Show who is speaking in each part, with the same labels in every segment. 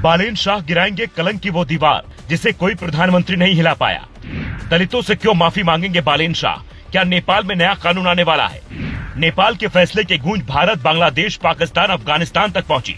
Speaker 1: बालेन शाह गिराएंगे कलंक की वो दीवार जिसे कोई प्रधानमंत्री नहीं हिला पाया। दलितों से क्यों माफी मांगेंगे बालेन शाह? क्या नेपाल में नया कानून आने वाला है? नेपाल के फैसले की गूंज भारत, बांग्लादेश, पाकिस्तान, अफगानिस्तान तक पहुंची।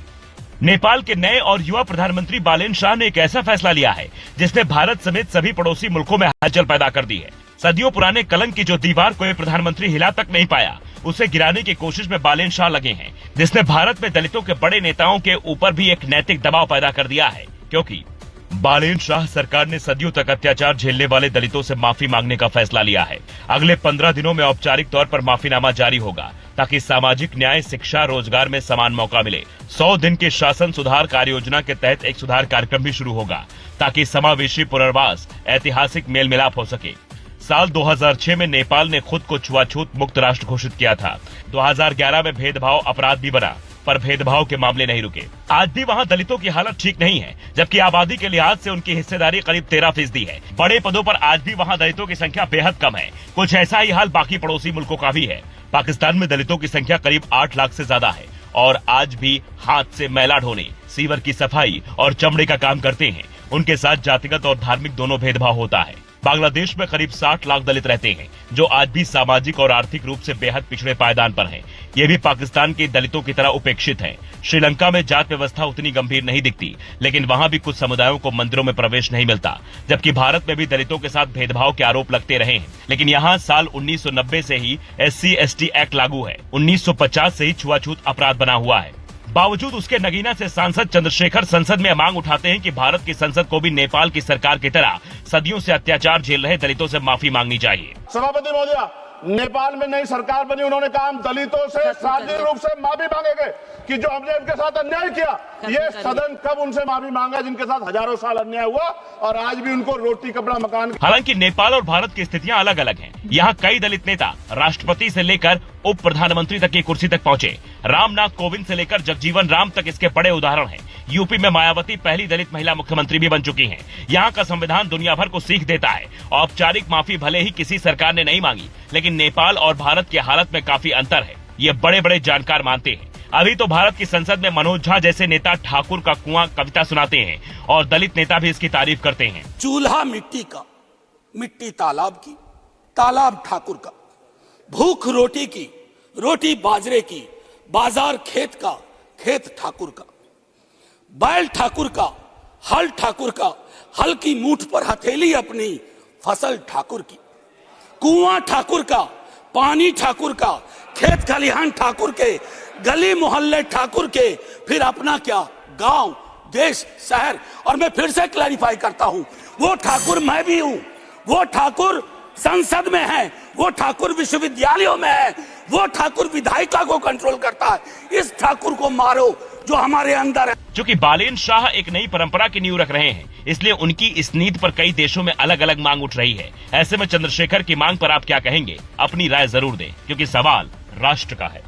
Speaker 1: नेपाल के नए और युवा प्रधानमंत्री बालेन शाह ने एक ऐसा फैसला लिया है जिसने भारत समेत सभी पड़ोसी मुल्कों में हलचल पैदा कर दी है। सदियों पुराने कलंक की जो दीवार कोई प्रधानमंत्री हिला तक नहीं पाया, उसे गिराने की कोशिश में बालेन शाह लगे हैं, जिसने भारत में दलितों के बड़े नेताओं के ऊपर भी एक नैतिक दबाव पैदा कर दिया है। क्योंकि बालेन शाह सरकार ने सदियों तक अत्याचार झेलने वाले दलितों से माफी मांगने का फैसला लिया है। अगले 15 दिनों में औपचारिक तौर पर माफीनामा जारी होगा ताकि सामाजिक न्याय, शिक्षा, रोजगार में समान मौका मिले। 100 दिन के शासन सुधार कार्य योजना के तहत एक सुधार कार्यक्रम भी शुरू होगा ताकि समावेशी पुनर्वास, ऐतिहासिक मेल मिलाप हो सके। साल 2006 में नेपाल ने खुद को छुआछूत मुक्त राष्ट्र घोषित किया था। 2011 में भेदभाव अपराध भी बना, पर भेदभाव के मामले नहीं रुके। आज भी वहाँ दलितों की हालत ठीक नहीं है, जबकि आबादी के लिहाज से उनकी हिस्सेदारी करीब 13% है। बड़े पदों पर आज भी वहाँ दलितों की संख्या बेहद कम है। कुछ ऐसा ही हाल बाकी पड़ोसी मुल्कों का भी है। पाकिस्तान में दलितों की संख्या करीब 8 लाख से ज्यादा है और आज भी हाथ से मैला ढोने, सीवर की सफाई और चमड़े का काम करते हैं। उनके साथ जातिगत और धार्मिक दोनों भेदभाव होता है। बांग्लादेश में करीब 60 लाख दलित रहते हैं जो आज भी सामाजिक और आर्थिक रूप से बेहद पिछड़े पायदान पर हैं। ये भी पाकिस्तान के दलितों की तरह उपेक्षित हैं। श्रीलंका में जात व्यवस्था उतनी गंभीर नहीं दिखती, लेकिन वहाँ भी कुछ समुदायों को मंदिरों में प्रवेश नहीं मिलता। जबकि भारत में भी दलितों के साथ भेदभाव के आरोप लगते रहे हैं, लेकिन यहाँ साल 1990 से ही SC/ST एक्ट लागू है। 1950 से ही छुआछूत अपराध बना हुआ है। बावजूद उसके नगीना से सांसद चंद्रशेखर संसद में मांग उठाते हैं कि भारत की संसद को भी नेपाल की सरकार की तरह सदियों से अत्याचार झेल रहे दलितों से माफी मांगनी चाहिए।
Speaker 2: सभापति महोदया, नेपाल में नई सरकार बनी, उन्होंने कहा हम दलितों से सार्वजनिक रूप से माफी मांगेंगे कि जो हमने उनके साथ अन्याय किया। ये सदन कब उनसे माफी मांगा जिनके साथ हजारों साल अन्याय हुआ और आज भी उनको रोटी, कपड़ा, मकान।
Speaker 1: हालांकि नेपाल और भारत की स्थितियां अलग अलग हैं। यहाँ कई दलित नेता राष्ट्रपति से लेकर उप प्रधानमंत्री तक की कुर्सी तक पहुंचे। रामनाथ कोविंद से लेकर जगजीवन राम तक इसके बड़े उदाहरण हैं। यूपी में मायावती पहली दलित महिला मुख्यमंत्री भी बन चुकी हैं। यहाँ का संविधान दुनिया भर को सीख देता है। औपचारिक माफी भले ही किसी सरकार ने नहीं मांगी, लेकिन नेपाल और भारत की हालत में काफी अंतर है, ये बड़े बड़े जानकार मानते हैं। अभी तो भारत की संसद में मनोज झा जैसे नेता ठाकुर का कुआं कविता सुनाते हैं और दलित नेता भी इसकी तारीफ करते हैं।
Speaker 3: चूल्हा मिट्टी का, मिट्टी तालाब की, तालाब ठाकुर का, भूख रोटी की, रोटी बाजरे की, बाजार खेत का, खेत ठाकुर का, बैल ठाकुर का, हल ठाकुर का, हल की मूठ पर हथेली अपनी, फसल ठाकुर की, कुआं ठाकुर का, पानी ठाकुर का, खेत खलिहान ठाकुर के, गली मोहल्ले ठाकुर के, फिर अपना क्या, गांव, देश, शहर। और मैं फिर से क्लैरिफाई करता हूं, वो ठाकुर मैं भी हूं, वो ठाकुर संसद में है, वो ठाकुर विश्वविद्यालयों में है, वो ठाकुर विधायिका को कंट्रोल करता है। इस ठाकुर को मारो जो हमारे अंदर है।
Speaker 1: चूंकि बालेन शाह एक नई परंपरा की नींव रख रहे हैं, इसलिए उनकी इस नीति पर कई देशों में अलग अलग मांग उठ रही है। ऐसे में चंद्रशेखर की मांग पर आप क्या कहेंगे? अपनी राय जरूर दें, क्योंकि सवाल राष्ट्र का है।